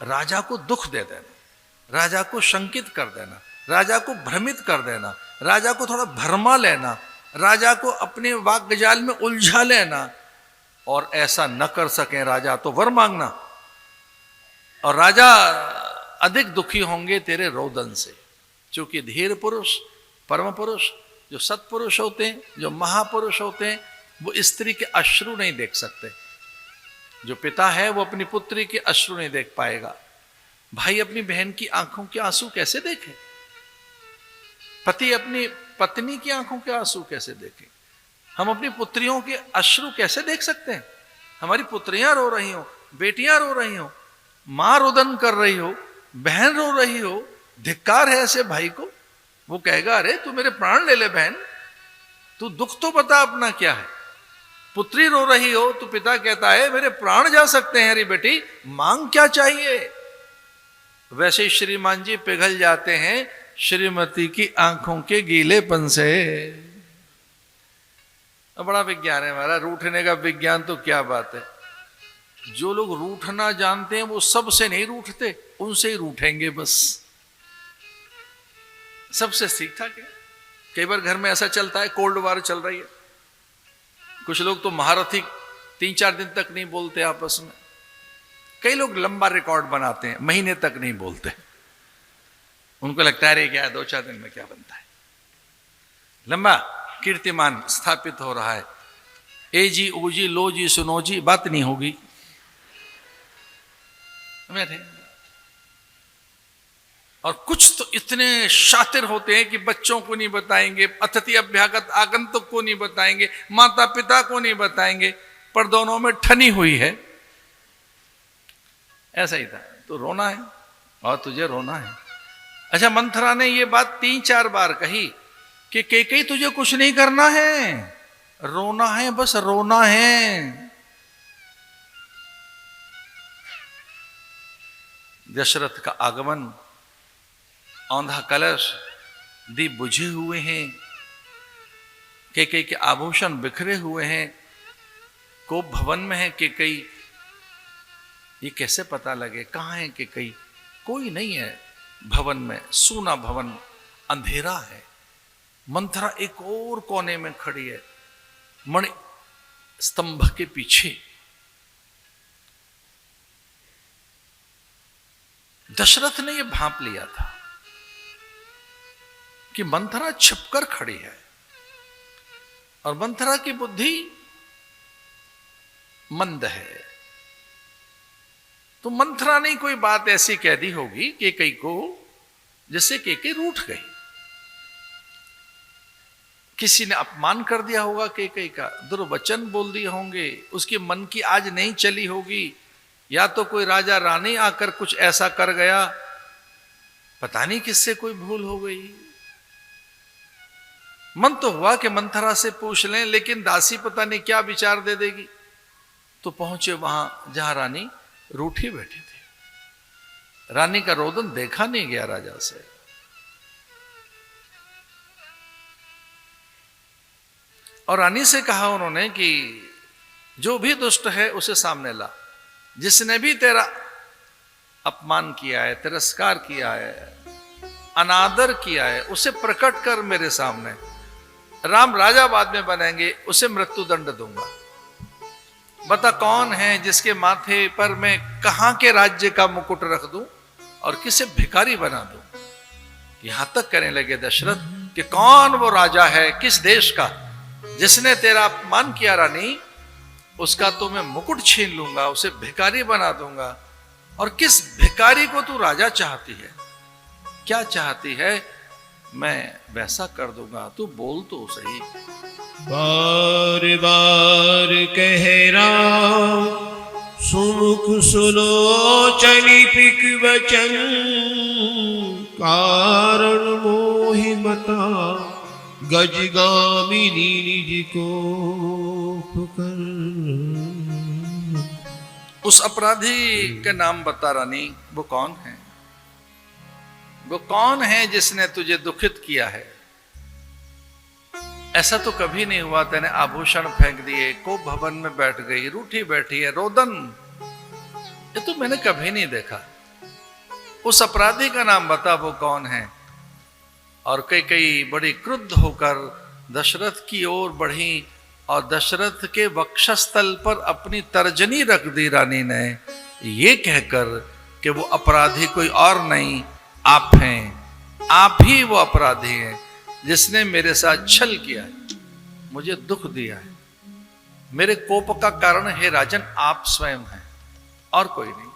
राजा को दुख दे देना, राजा को शंकित कर देना, राजा को भ्रमित कर देना, राजा को थोड़ा भरमा लेना, राजा को अपने वाक्जाल में उलझा लेना, और ऐसा न कर सके राजा तो वर मांगना। और राजा अधिक दुखी होंगे तेरे रोदन से, क्योंकि धीर पुरुष, परम पुरुष, जो सत्पुरुष होते हैं, जो महापुरुष होते हैं, वो स्त्री के अश्रु नहीं देख सकते। जो पिता है वो अपनी पुत्री के अश्रु नहीं देख पाएगा। भाई अपनी बहन की आंखों के आंसू कैसे देखे? पति अपनी पत्नी की आंखों के आंसू कैसे देखे? हम अपनी पुत्रियों के अश्रु कैसे देख सकते हैं? हमारी पुत्रियां रो रही हो, बेटियां रो रही हो, मां रोदन कर रही हो, बहन रो रही हो, धिक्कार है ऐसे भाई को। वो कहेगा अरे तू मेरे प्राण ले ले बहन, तू दुख तो बता अपना क्या है। पुत्री रो रही हो तो पिता कहता है मेरे प्राण जा सकते हैं अरे बेटी, मांग क्या चाहिए। वैसे श्रीमान जी पिघल जाते हैं श्रीमती की आंखों के गीलेपन से। बड़ा विज्ञान है हमारा, रूठने का विज्ञान तो क्या बात है। जो लोग रूठना जानते हैं वो सबसे नहीं रूठते, उनसे ही रूठेंगे बस। सबसे ठीक ठाक है। कई बार घर में ऐसा चलता है, कोल्ड वार चल रही है, कुछ लोग तो महारथी 3-4 दिन तक नहीं बोलते आपस में। कई लोग लंबा रिकॉर्ड बनाते हैं, महीने तक नहीं बोलते। उनको लगता है क्या 2-4 दिन में क्या बनता है। लंबा कीर्तिमान स्थापित हो रहा है, ए जी ओ जी लो जी सुनो जी, बात नहीं होगी। और कुछ तो इतने शातिर होते हैं कि बच्चों को नहीं बताएंगे, अतिथि अभ्यागत आगंतुक को नहीं बताएंगे, माता पिता को नहीं बताएंगे, पर दोनों में ठनी हुई है। ऐसा ही था। तो रोना है और तुझे रोना है। अच्छा, मंथरा ने ये बात 3-4 बार कही कि कैकेयी तुझे कुछ नहीं करना है, रोना है, बस रोना है। दशरथ का आगमन, औंधा कलश, दीप बुझे हुए हैं, कैकेयी के आभूषण बिखरे हुए हैं, कोप भवन में है कैकेयी। ये कैसे पता लगे कहां है कैकेयी? कोई नहीं है भवन में, सूना भवन, अंधेरा है। मंथरा एक और कोने में खड़ी है, मणि स्तंभ के पीछे। दशरथ ने यह भांप लिया था कि मंथरा छिपकर खड़ी है, और मंथरा की बुद्धि मंद है। तो मंथरा ने कोई बात ऐसी कह दी होगी कैकेयी को जिससे कैकेयी रूठ गई। किसी ने अपमान कर दिया होगा कैकेयी का, दुर्वचन बोल दिए होंगे, उसके मन की आज नहीं चली होगी, या तो कोई राजा रानी आकर कुछ ऐसा कर गया, पता नहीं किससे कोई भूल हो गई। मन तो हुआ कि मंथरा से पूछ लें, लेकिन दासी पता नहीं क्या विचार दे देगी। तो पहुंचे वहां जहां रानी रूठी बैठी थी। रानी का रोदन देखा नहीं गया राजा से। और रानी से कहा उन्होंने कि जो भी दुष्ट है उसे सामने ला, जिसने भी तेरा अपमान किया है, तिरस्कार किया है, अनादर किया है, उसे प्रकट कर मेरे सामने। राम राजा बाद में बनेंगे, उसे मृत्यु दंड दूंगा। बता कौन है जिसके माथे पर मैं कहां के राज्य का मुकुट रख दूं और किसे भिखारी बना दूं। यहां तक कहने लगे दशरथ कि कौन वो राजा है, किस देश का, जिसने तेरा अपमान किया रानी, उसका तो मैं मुकुट छीन लूंगा, उसे भिखारी बना दूंगा। और किस भिखारी को तू राजा चाहती है, क्या चाहती है, मैं वैसा कर दूंगा, तू बोल तो सही। बार बार कह राम सुमुख सुनो चली पिक वचन, कारण मोहि मता गजगामिनी निज को पुकर। उस अपराधी का नाम बता रानी, वो कौन है? वो कौन है जिसने तुझे दुखित किया है? ऐसा तो कभी नहीं हुआ, तेने आभूषण फेंक दिए, को भवन में बैठ गई, रूठी बैठी है, रोदन, ये तो मैंने कभी नहीं देखा। उस अपराधी का नाम बता, वो कौन है। और कई बड़ी क्रुद्ध होकर दशरथ की ओर बढ़ी और दशरथ के वक्षस्थल पर अपनी तर्जनी रख दी रानी ने, ये कहकर कि वो अपराधी कोई और नहीं, आप हैं, आप ही वो अपराधी हैं जिसने मेरे साथ छल किया है, मुझे दुख दिया है। मेरे कोप का कारण हे राजन आप स्वयं हैं और कोई नहीं।